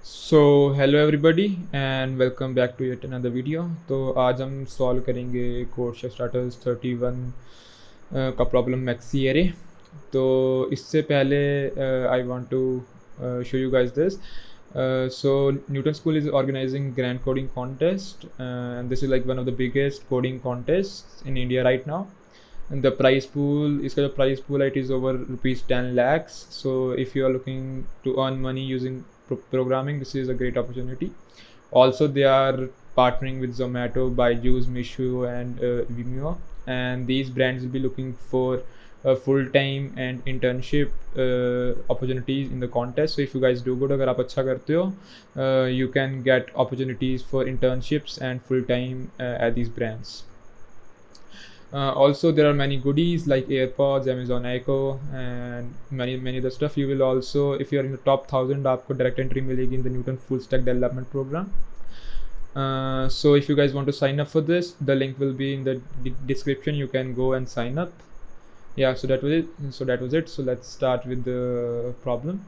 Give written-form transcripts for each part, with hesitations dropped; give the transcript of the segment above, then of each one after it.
So hello everybody and welcome back to yet another video. तो आज हम solve करेंगे कोर्स स्टार्टर्स 31 का प्रॉब्लम मैक्सी एरे। तो इससे पहले I want to show you guys this. So Newton School is organizing grand coding contest, and this is like one of the biggest coding contests in India right now. And the prize pool, इसका जो prize pool है, it is over rupees 10 lakhs. So if you are looking to earn money using programming, this is a great opportunity. Also, they are partnering with Zomato, Byju's, Mishu, and Vimeo, and these brands will be looking for full-time and internship opportunities in the contest. So if you guys do good, अगर आप अच्छा करते हो, you can get opportunities for internships and full-time at these brands. Also, there are many goodies like AirPods, Amazon Echo, and many other stuff. You will also, if you are in the top 1000, आपको direct entry मिलेगी in the Newton Full Stack Development Program. So if you guys want to sign up for this, the link will be in the description. You can go and sign up. Yeah, so that was it. So let's start with the problem.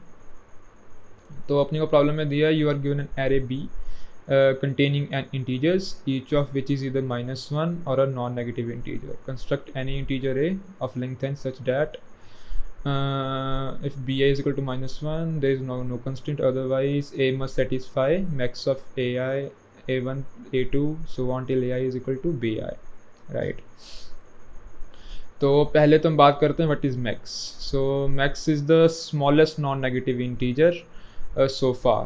तो अपने को problem में दिया, you are given an array B containing an integers, each of which is either -1 or a non-negative integer. Construct any integer a of length n such that if bi is equal to -1, there is no constraint, otherwise a must satisfy max of ai, a1, a2, so on till ai is equal to bi, right? तो पहले तो हम बात करते हैं what is max. So max is the smallest non negative integer so far.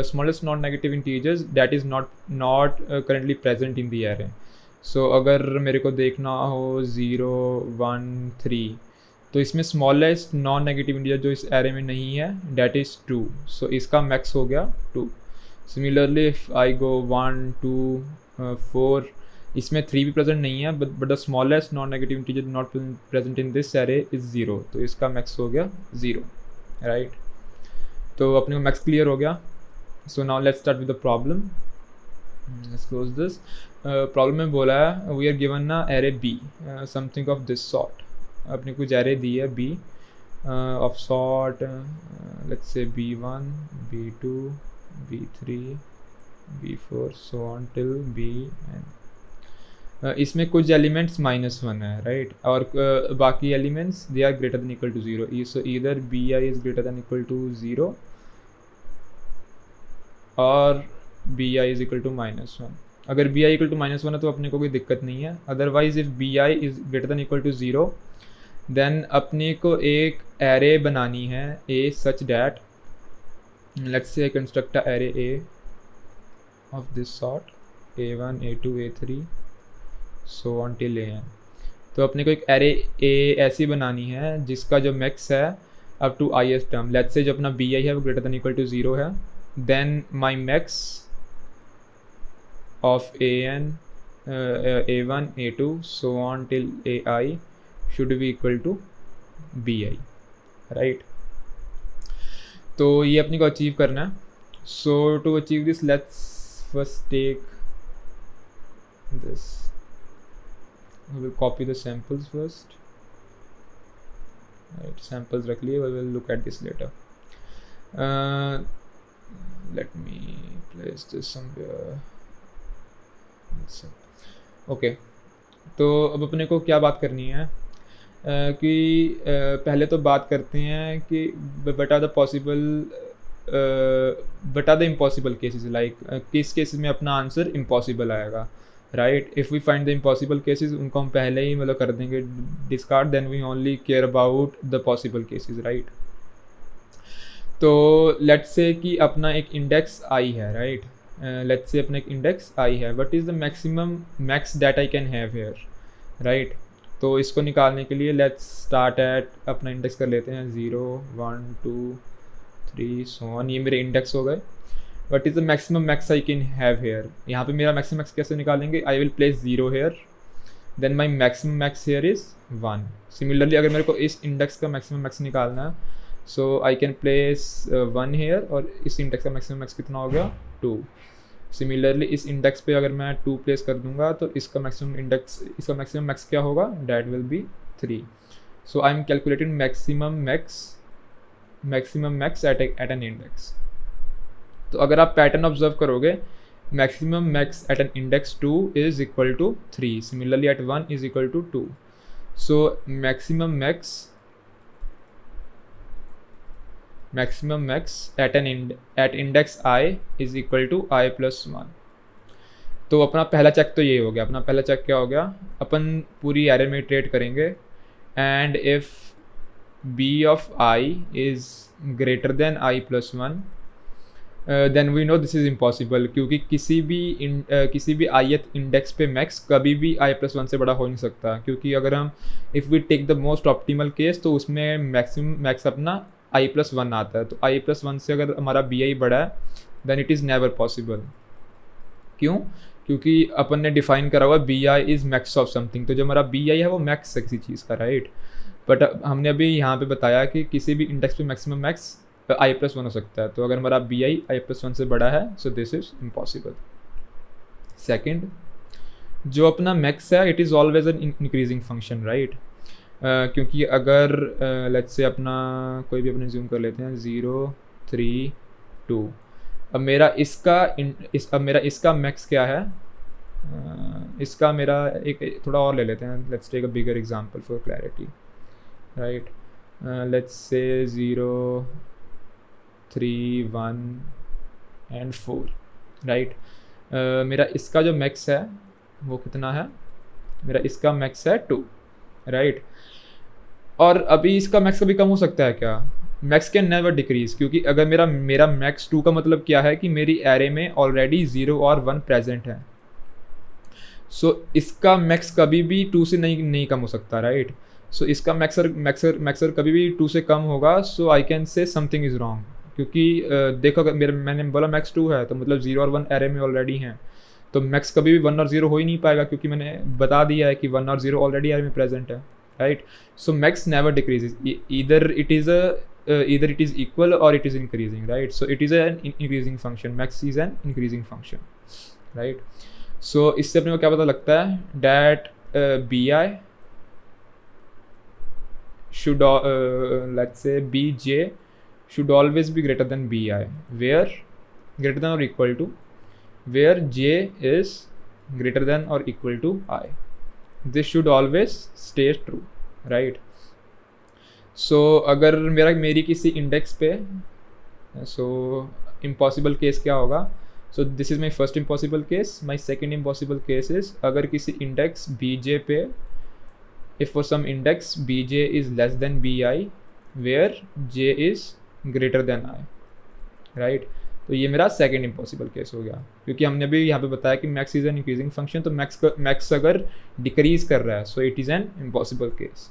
Smallest non-negative integers that is not currently present in the array. So अगर मेरे को देखना हो 0, 1, 3, तो इसमें smallest non-negative integer जो इस array में नहीं है that is 2. So इसका max हो गया 2. Similarly if I go 1, 2, 4, इसमें 3 भी प्रेजेंट नहीं है, but the smallest non-negative integer not present in this array is 0. तो इसका max हो गया 0, right? तो अपने को मैक्स क्लियर हो गया. So now let's start with the problem. Let's close this. Problem में बोला है वी आर गिवन ना array be something of this sort. अपने कुछ एरे दी है B of sort let's say b1, b2, b3, b4 so on till b n. इसमें कुछ elements -1 है, राइट? और बाकी elements they are greater than equal to 0. So either b I is greater than equal to 0 और b I is equal to -1. अगर B I equal to -1 है तो अपने को कोई दिक्कत नहीं है. Otherwise if B I is greater than equal to 0 then अपने को एक एरे बनानी है A such that let's say construct a array A of this sort a1, a2, a3 so on till an. तो अपने को एक एरे ए ऐसी बनानी है जिसका जो मैक्स है up to i term. Let's say जो अपना बी आई है वो ग्रेटर देन इक्वल टू 0 है. then my max of an a1, a2 so on till ai should be equal to bi, right? तो ये अपने को अचीव करना है. so to achieve this let's first take this. we will copy the samples first, right? samples रख लिए, we will look at this later. Let me place this somewhere. Okay. तो अब अपने को क्या बात करनी है कि पहले तो बात करते हैं कि बता द पॉसिबल बता द इम्पॉसिबल केसेस. लाइक किस केसेस में अपना आंसर इम्पॉसिबल आएगा, right? If we find the impossible cases उनको हम पहले ही मतलब कर देंगे discard. Then we only care about the possible cases, right? तो लेट्स से कि अपना एक इंडेक्स आई है, राइट? लेट्स से अपना एक इंडेक्स आई है. What is the maximum max that I can have here, right? तो इसको निकालने के लिए लेट्स स्टार्ट एट अपना इंडेक्स कर लेते हैं 0, 1, 2, 3 सो ऑन. ये मेरे इंडेक्स हो गए. What is the maximum max I can have here. यहाँ पे मेरा मैक्सिमम मैक्स कैसे निकालेंगे? I will place 0 here, then my maximum max here is 1. Similarly अगर मेरे को इस इंडेक्स का मैक्सिमम मैक्स निकालना है so I can place 1 hair और इस इंडेक्स का मैक्सिमम मैक्स कितना हो गया? 2. सिमिलरली इस इंडेक्स पे अगर मैं 2 प्लेस कर दूंगा तो इसका मैक्सिमम मैक्स क्या होगा? That will be 3. So I'm calculating maximum max at an index. तो अगर आप पैटर्न ऑब्जर्व करोगे, maximum max at an index 2 is equal to 3, similarly at 1 is equal to 2. So maximum max at index I is equal to I plus 1. तो अपना पहला check तो ये हो गया. अपना पहला चेक क्या हो गया, अपन पूरी एरे में इटरेट करेंगे and if b of I is greater than I plus 1 then we know this is impossible, क्योंकि किसी भी ith इंडेक्स पे मैक्स कभी भी I plus 1 से बड़ा हो नहीं सकता. क्योंकि अगर हम if we take the most optimal case तो उसमें मैक्स अपना I plus 1 आता है. तो I plus 1 से अगर हमारा bi बड़ा है then it is never possible. क्यों? क्योंकि अपन ने डिफाइन करा हुआ bi is max of something. तो जो हमारा bi है वो मैक्स है किसी चीज़ का, राइट. बट हमने अभी यहाँ पे बताया कि किसी भी इंडेक्स पे मैक्सिमम मैक्स I plus 1 हो सकता है. तो अगर हमारा bi I plus 1 से बड़ा है सो दिस इज़ इम्पॉसिबल. सेकेंड, जो अपना मैक्स है it is always an increasing function, right. क्योंकि अगर लेट्स से अपना कोई भी अपने जूम कर लेते हैं 0 3 2. अब मेरा इसका मैक्स क्या है, इसका मेरा एक थोड़ा और ले लेते हैं. Let's take a bigger example for clarity, right. Let's say 0 3 1 and 4, right. मेरा इसका जो मैक्स है वो कितना है, मेरा इसका मैक्स है 2, राइट. और अभी इसका मैक्स कभी कम हो सकता है क्या? मैक्स कैन नेवर डिक्रीज, क्योंकि अगर मेरा मैक्स 2 का मतलब क्या है कि मेरी एरे में ऑलरेडी 0 और 1 प्रेजेंट है. सो इसका मैक्स कभी भी 2 से नहीं कम हो सकता, राइट. सो इसका मैक्सर कभी भी 2 से कम होगा. So I can say something is wrong, क्योंकि देखो अगर मैंने बोला मैक्स 2 है तो मतलब 0 और 1 एरे में ऑलरेडी हैं. तो मैक्स कभी भी 1 और 0 हो ही नहीं पाएगा, क्योंकि मैंने बता दिया है कि 1 और 0 ऑलरेडी एरे में प्रेजेंट है, right. So max never decreases, either it is equal or it is increasing, right. So it is an increasing function, max is an increasing function, right. So इससे अपने को क्या पता लगता है, that bi should let's say bj should always be greater than bi, where greater than or equal to, where j is greater than or equal to I. This should always stay true, right. सो अगर मेरी किसी index पे, सो impossible case क्या होगा. So this is my first impossible case. My second impossible case is अगर किसी index bj पे, if for some index bj is less than bi where j is greater than I, right. तो ये मेरा second impossible case हो गया, क्योंकि हमने भी यहाँ पे बताया कि max is an increasing function. तो मैक्स अगर डिक्रीज कर रहा है so it is an impossible case,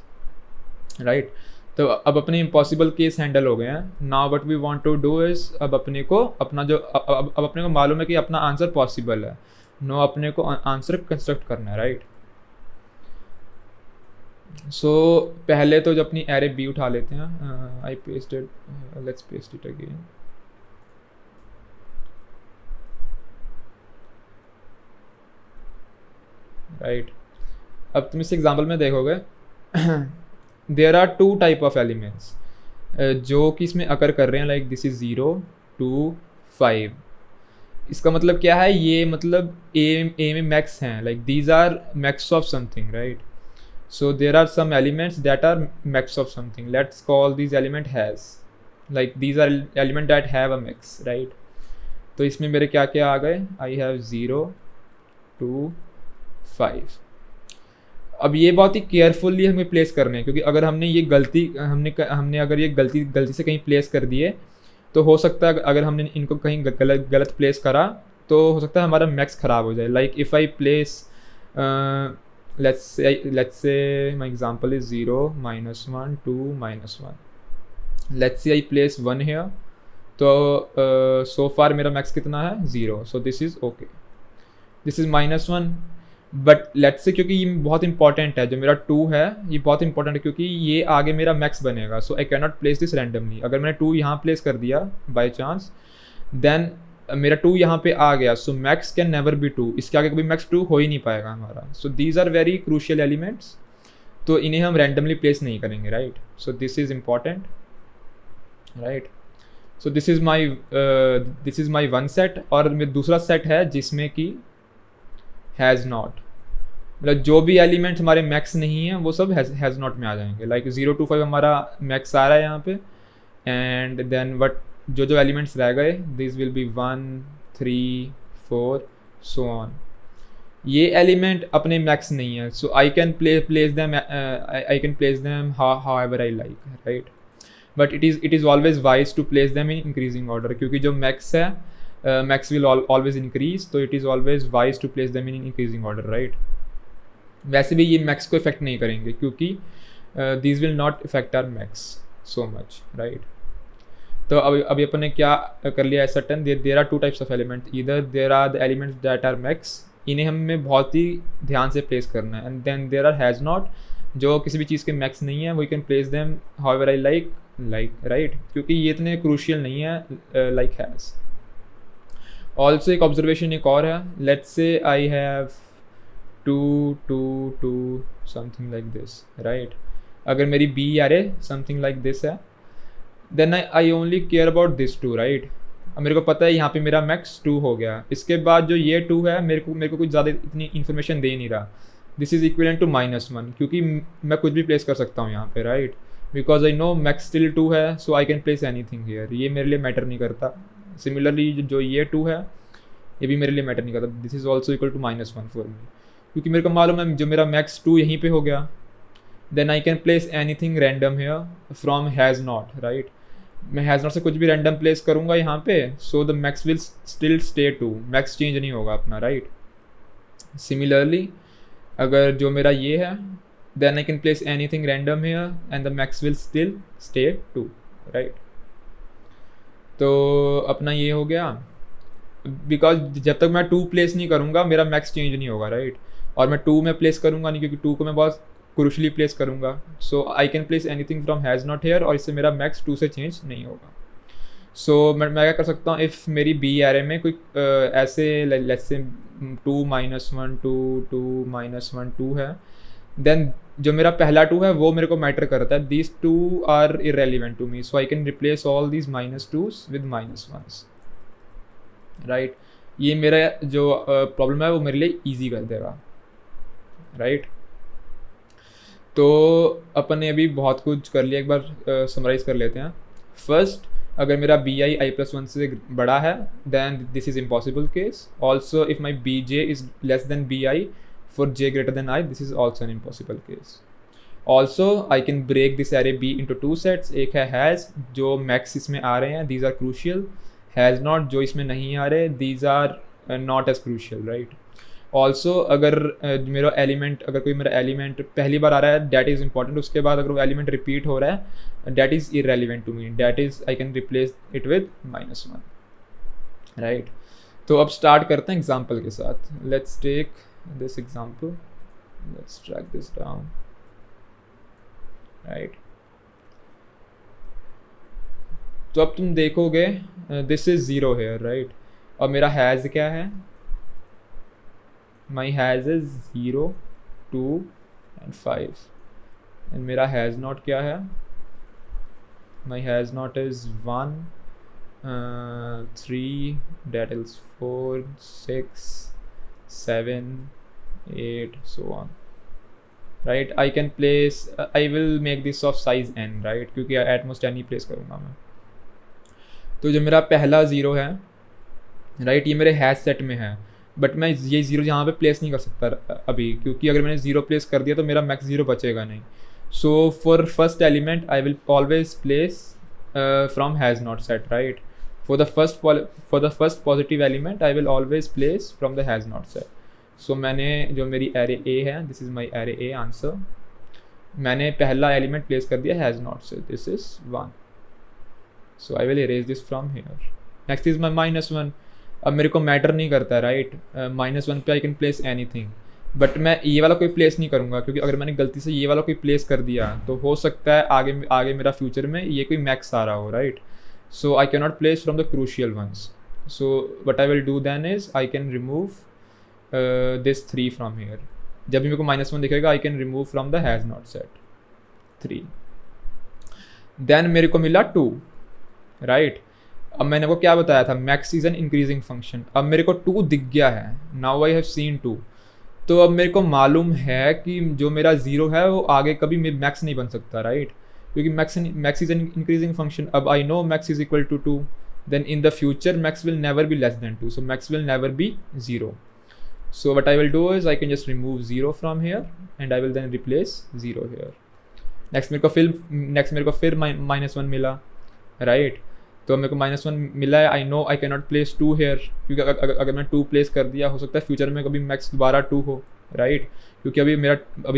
right. तो अब अपने इम्पॉसिबल केस हैंडल हो गए हैं. Now what we want to do is, अब अपने को मालूम है कि अपना आंसर पॉसिबल है. नो, अपने को आंसर कंस्ट्रक्ट करना है, राइट. सो पहले तो जब अपनी एरे बी उठा लेते हैं, I pasted, let's paste it again. Right. अब तुम इस एग्जाम्पल में देखोगे there are 2 type of elements जो कि इसमें अकर कर रहे हैं. Like this is 0 2 5. इसका मतलब क्या है, ये मतलब ए में मैक्स हैं. Like these are max of something, right. So there are some elements that are max of something. Let's call this element has, like these are element that have a max, right. तो इसमें मेरे क्या क्या आ गए, I have 0 2 5. अब ये बहुत ही carefully हमें प्लेस करने हैं, क्योंकि अगर हमने ये हमने अगर ये गलती से कहीं प्लेस कर दिए तो हो सकता है अगर हमने इनको कहीं गलत प्लेस करा तो हो सकता है हमारा मैक्स ख़राब हो जाए. Like if I place, let's say my example is 0 -1 2 -1. Let's say I place 1 here, तो सो फार मेरा मैक्स कितना है 0. सो this is okay. This is -1. But let's say, क्योंकि ये बहुत इंपॉर्टेंट है, जो मेरा 2 है ये बहुत इंपॉर्टेंट है, क्योंकि ये आगे मेरा मैक्स बनेगा. So I can not place this randomly. अगर मैंने 2 यहाँ प्लेस कर दिया बाई चांस, देन मेरा 2 यहाँ पे आ गया. सो मैक्स कैन नेवर बी 2. इसके आगे कभी मैक्स 2 हो ही नहीं पाएगा हमारा. So these are very crucial elements. तो इन्हें हम रैंडमली प्लेस नहीं करेंगे, right. So this is important, right. So this is my one set, और मेरा दूसरा सेट है जिसमें कि हैज़ नॉट, मतलब जो भी एलिमेंट्स हमारे मैक्स नहीं हैं वो सब हैज़ नॉट में आ जाएंगे। लाइक 0 to 5 हमारा मैक्स आ रहा है यहाँ पे, एंड देन वट जो एलिमेंट्स रह गए this will be 1 3 4 so on, ये एलिमेंट अपने मैक्स नहीं है, so I can place them however I like, right. But it is always wise to place them in increasing order, क्योंकि जो max है मैक्स विल ऑलवेज इंक्रीज, तो it is always wise to place them in increasing order, right. वैसे भी ये max को effect नहीं करेंगे क्योंकि this will not effect our max so much, right. तो अभी अपन ने क्या कर लिया है certain, there are two types of element, इधर there are the elements that are max, इन्हें हमें बहुत ही ध्यान से प्लेस करना है, and then there are has not, जो किसी भी चीज़ के मैक्स नहीं है, we can place them however I like, right, क्योंकि ये इतने क्रूशियल नहीं है लाइक हैज़। ऑल्सो एक ऑब्जर्वेशन एक और है, let's say I have 2 2 2 something like this, right. अगर मेरी b array something like this है, then I only care about this 2, right. अब मेरे को पता है यहाँ पे मेरा मैक्स 2 हो गया, इसके बाद जो ये 2 है मेरे को कुछ ज़्यादा इतनी इन्फॉर्मेशन दे नहीं रहा, दिस इज़ इक्विवेलेंट टू -1, क्योंकि मैं कुछ भी प्लेस कर सकता हूँ यहाँ पे, right, because I know max still 2 है, so I can place anything here, ये मेरे लिए मैटर नहीं करता। सिमिलरली जो ये 2 है ये भी मेरे लिए मैटर नहीं करता, this is also equal to -1 for me, क्योंकि मेरे को मालूम है जो मेरा मैक्स 2 यहीं पे हो गया, then I can place anything random here from has not, right. मैं हैज़ नॉट से कुछ भी रैंडम प्लेस करूँगा यहाँ पे, so the max will still stay 2, max change नहीं होगा अपना, राइट। सिमिलरली अगर जो मेरा ये है, then I can place anything random here and the max will still stay 2, right. तो अपना ये हो गया, बिकॉज जब तक मैं 2 प्लेस नहीं करूँगा मेरा मैक्स चेंज नहीं होगा, राइट, और मैं 2 में प्लेस करूँगा नहीं, क्योंकि 2 को मैं बहुत क्रूशली प्लेस करूँगा, so I can place anything from has not here, और इससे मेरा मैक्स 2 से चेंज नहीं होगा। सो मैं क्या कर सकता हूँ, इफ़ मेरी बी एरे में कोई ऐसे लेट्स से 2 -1 2 2 -1 2 है, देन जो मेरा पहला 2 है वो मेरे को मैटर करता है, these 2 are irrelevant to me, so I can replace all these -2s with -1s, right. ये मेरा जो प्रॉब्लम है वो मेरे लिए ईजी कर देगा, राइट। तो अपन ने अभी बहुत कुछ कर लिया, एक बार समराइज़ कर लेते हैं। फर्स्ट, अगर मेरा बी आई i+1 से बड़ा है then this is impossible case. Also if my b j is less than b i for j greater than i, this is also an impossible case. Also I can break this array b into 2 sets, एक है has जो max इसमें आ रहे हैं, these are crucial, has not जो इसमें नहीं आ रहे, these are not as crucial, right. Also अगर मेरा एलिमेंट, अगर कोई मेरा एलिमेंट पहली बार आ रहा है डैट इज़ इंपॉर्टेंट, उसके बाद अगर वो एलिमेंट रिपीट हो रहा है that is irrelevant to me, that is I can replace it with -1, right. तो अब स्टार्ट करते हैं एग्जाम्पल के साथ। Let's take this example, let's track this down, right. तो अब तुम देखोगे दिस इज़ 0 हेयर, राइट, और मेरा हैज़ क्या है, my has is 0 2 and 5, and मेरा has not क्या है, my has not is 1 3, that is 4 6 7 8 so on, right। I can place I will make this of size n, right, क्योंकि at most n he place करूँगा मैं। तो जो मेरा पहला 0 है, राइट, ये मेरे हैज़ सेट में है, बट मैं ये 0 यहाँ पे प्लेस नहीं कर सकता अभी, क्योंकि अगर मैंने 0 प्लेस कर दिया तो मेरा मैक्स 0 बचेगा नहीं। So for first element I will always place from has not set, right. For the first positive element I will always place from the has not set. सो मैंने जो मेरी एरे ए है, this is my array A answer, मैंने पहला element place कर दिया has not से, this is 1, so I will erase this from here. Next is my -1, अब मेरे को मैटर नहीं करता, राइट, -1 पे आई कैन प्लेस एनीथिंग, बट मैं ये वाला कोई प्लेस नहीं करूँगा, क्योंकि अगर मैंने गलती से ये वाला कोई प्लेस कर दिया तो हो सकता है आगे मेरा फ्यूचर में ये कोई मैक्स आ रहा हो, right. So I can not place from the crucial ones, so what I will do then is I can remove this 3 from here. जब भी मेरे को -1 दिखेगा I can remove from the has not set 3, then मेरे को मिला 2, right. अब मैंने आपको क्या बताया था, max is an increasing function. अब मेरे को 2 दिख गया है, नाउ आई हैव सीन 2। तो अब मेरे को मालूम है कि जो मेरा 0 है वो आगे कभी मैक्स नहीं बन सकता, राइट, क्योंकि max is an increasing function. अब I know max is equal to 2, then in the future max will never be less than 2, so max will never be 0. So what I will do is I can just remove 0 from here and I will then replace 0 here. next मेरे को फिर -1 मिला, right? तो मेरे को -1 मिला है। I know I can not place 2 here, क्योंकि अगर मैं 2 प्लेस कर दिया, हो सकता है फ्यूचर में कभी मैक्स दोबारा 2 हो, राइट, क्योंकि अभी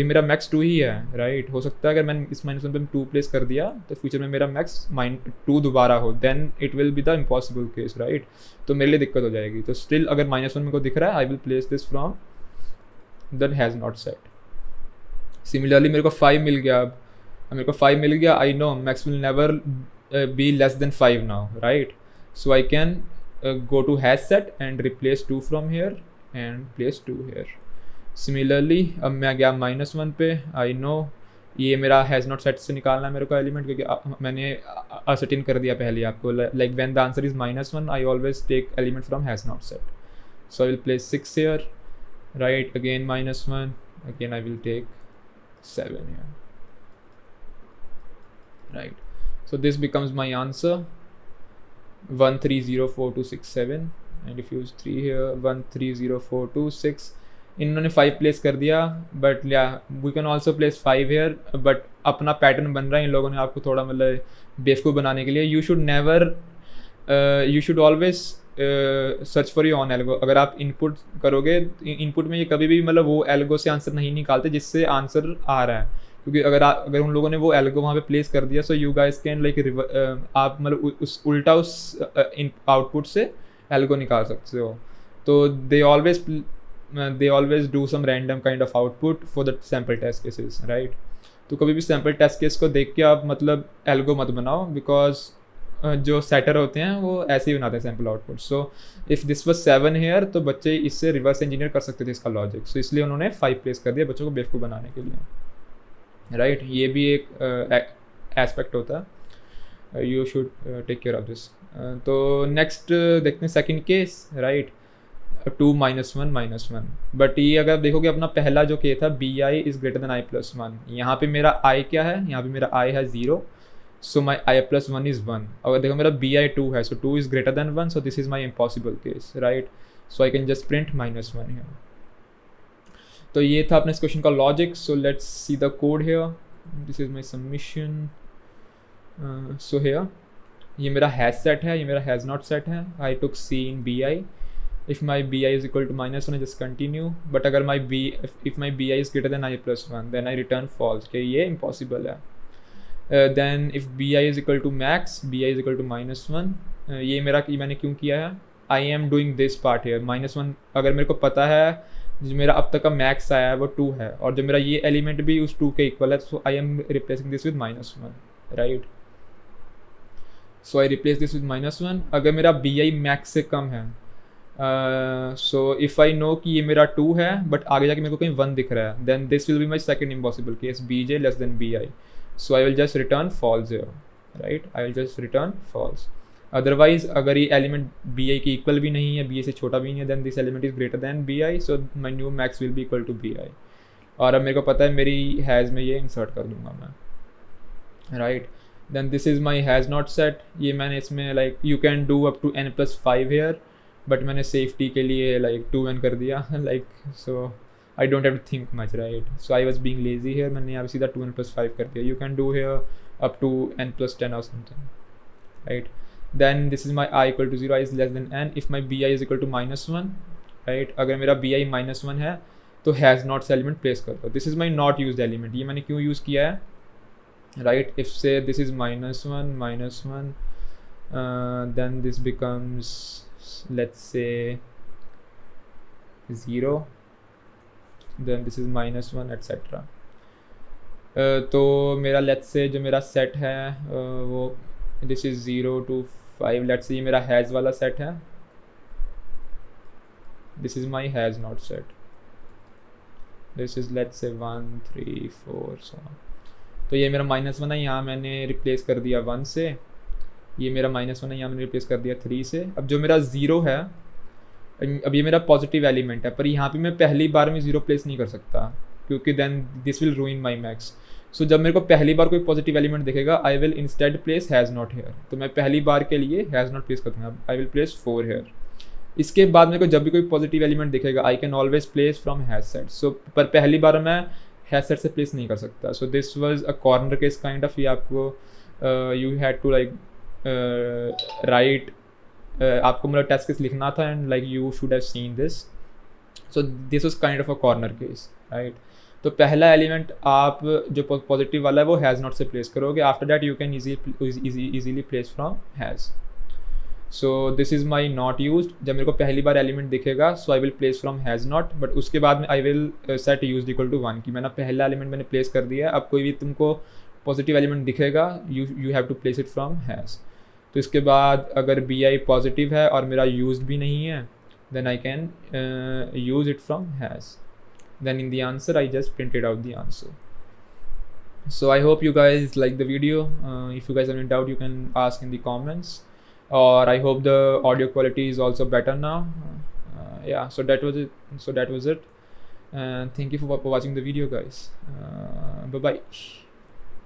मेरा मैक्स 2 ही है, राइट। हो सकता है अगर मैंने इस -1 पे 2 प्लेस कर दिया तो फ्यूचर में मेरा मैक्स -2 दोबारा हो, then it will be the impossible case, right. तो मेरे लिए दिक्कत हो जाएगी। तो स्टिल अगर -1 मेरे को दिख रहा है, I will place this from then has not set. Similarly मेरे को 5 मिल गया। अब मेरे को 5 मिल गया, आई know max will never be less than 5 now, right? So I can go to hash set and replace 2 from here and place 2 here. Similarly अब मैं गया -1 पे, I know ये मेरा हैज़ नॉट सेट से निकालना है मेरे को एलिमेंट, क्योंकि मैंने असर्टेन कर दिया पहले आपको, like when the answer is -1 I always take element from has not set. So I will place 6 here, right, again -1, again I will take 7 here, right. So this becomes my answer 130426 and if you use 3 here 130426। इन्होंने 5 place कर दिया, but या we can also place 5 here, but अपना pattern बन रहा है इन लोगों ने आपको थोड़ा मतलब बेवकूफ़ बनाने के लिए। You should always search for your on algo. अगर आप इनपुट करोगे, इनपुट में ये कभी भी मतलब वो एल्गो से आंसर नहीं निकालते जिससे आंसर आ रहा है, क्योंकि अगर उन लोगों ने वो एल्गो वहाँ पे प्लेस कर दिया, so you guys can like आप मतलब उस उल्टा उस आउटपुट से एल्गो निकाल सकते हो। तो they always do some random kind of output for the sample test cases, right. तो कभी भी सैम्पल टेस्ट केस को देख के आप मतलब एल्गो मत बनाओ, बिकॉज जो सेटर होते हैं वो ऐसे ही बनाते हैं sample output. So if this was 7 here तो बच्चे इससे रिवर्स इंजीनियर कर सकते थे इसका लॉजिक, सो इसलिए उन्होंने 5 प्लेस कर दिया बच्चों को बेवकूफ़ बनाने के लिए, राइट। ये भी एक एस्पेक्ट होता है, you should take care of this. तो नेक्स्ट देखते हैं सेकंड केस, राइट, 2 -1 बट ये अगर देखोगे अपना पहला जो केस था bi is greater than i+1, यहाँ पे मेरा i क्या है, यहाँ पे मेरा i है 0, सो माई i+1 इज़ 1। अगर देखो मेरा bi 2 है, so 2 is greater than 1, so this is my impossible case, right. So I can just print -1 here। तो ये था अपने इस क्वेश्चन का logic. So let's see the code here, this is my submission. So here ये मेरा has set है, ये मेरा हैज़ नॉट सेट है। I took C in bi, if my bi is equal to -1 just continue, but अगर माई if my bi is greater than i+1 then I return false, कि ये इम्पॉसिबल है। Then if bi is equal to max, bi is equal to -1, ये मैंने क्यों किया है, I am doing this part here. -1 अगर मेरे को पता है जो मेरा अब तक का मैक्स आया है वो 2 है, और जो मेरा ये एलिमेंट भी उस 2 के इक्वल है, so I am replacing this with -1, राइट। So I replace this with -1। अगर मेरा bi मैक्स से कम है, सो इफ़ आई नो कि ये मेरा 2 है बट आगे जाके मेरे को कहीं 1 दिख रहा है, then this will be my second impossible case, bj less than bi। So I will just return false here, right, I will just return false. Otherwise अगर ये एलिमेंट bi की इक्वल भी नहीं है, bi से छोटा भी नहीं है, then this element is greater than bi, so my new max will be equal to bi। और अब मेरे को पता है मेरी हैज़ में ये इंसर्ट कर दूंगा मैं, right. Then this is my has not set. ये मैंने इसमें like you can do up to n+5 here, but मैंने सेफ्टी के लिए लाइक 2n कर दिया, like so I don't have to think much, right. So I was being lazy here, मैंने यहाँ पे सीधा 2n+5 कर दिया। You can do here up to n+10 और something, right. Then this is my I equal to 0, I is less than n, if my bi is equal to -1, right। अगर मेरा bi -1 है तो हैज़ नॉट से element place कर दो। This is my not use element, ये मैंने क्यों यूज़ किया है, राइट। इफ से this is -1 then this becomes let's say 0, then this is -1 etc। तो मेरा let's say जो मेरा सेट है वो this is 0 to 5, let's say ये मेरा हैज़ वाला सेट है, this is my has not set, this is let's say 1 3 4 so। तो ये मेरा -1 है, यहाँ मैंने रिप्लेस कर दिया 1 से, ये मेरा -1 है, यहाँ मैंने रिप्लेस कर दिया 3 से। अब जो मेरा 0 है, अब ये मेरा पॉजिटिव एलिमेंट है, पर यहाँ पे मैं पहली बार में 0 प्लेस नहीं कर सकता, क्योंकि then this will ruin my max. So जब मेरे को पहली बार कोई पॉजिटिव एलिमेंट दिखेगा, I will instead place has not here. तो मैं पहली बार के लिए हैज़ नॉट प्लेस कर दूँगा, आई विल प्लेस 4 हेयर। इसके बाद मेरे को जब भी कोई पॉजिटिव एलिमेंट दिखेगा, I can always place from has set. So पर पहली बार मैं हैज सेट से प्लेस नहीं कर सकता। So this was a corner case kind of. ये आपको you had to like right, आपको मतलब टेस्ट केस लिखना था, and like you should have seen this. So this was kind of a corner case, right. तो पहला element आप जो पॉजिटिव वाला है वो हैज़ नॉट से प्लेस करोगे। After that you can easily place from has. So this is my not use. जब मेरे को पहली बार एलिमेंट दिखेगा, so I will place from has not, but उसके बाद में I will set use equal to 1 कि मैंने पहला एलिमेंट मैंने प्लेस कर दिया है। अब कोई भी तुमको पॉजिटिव एलिमेंट दिखेगा, you have to place it from has. तो इसके बाद अगर बी आई पॉजिटिव है और मेरा यूज भी नहीं है, then I can use it from has. Then in the answer I just printed out the answer. So I hope you guys like the video. If you guys have any doubt, you can ask in the comments, or I hope the audio quality is also better now. Yeah, so that was it. Thank you for watching the video, guys. Bye bye.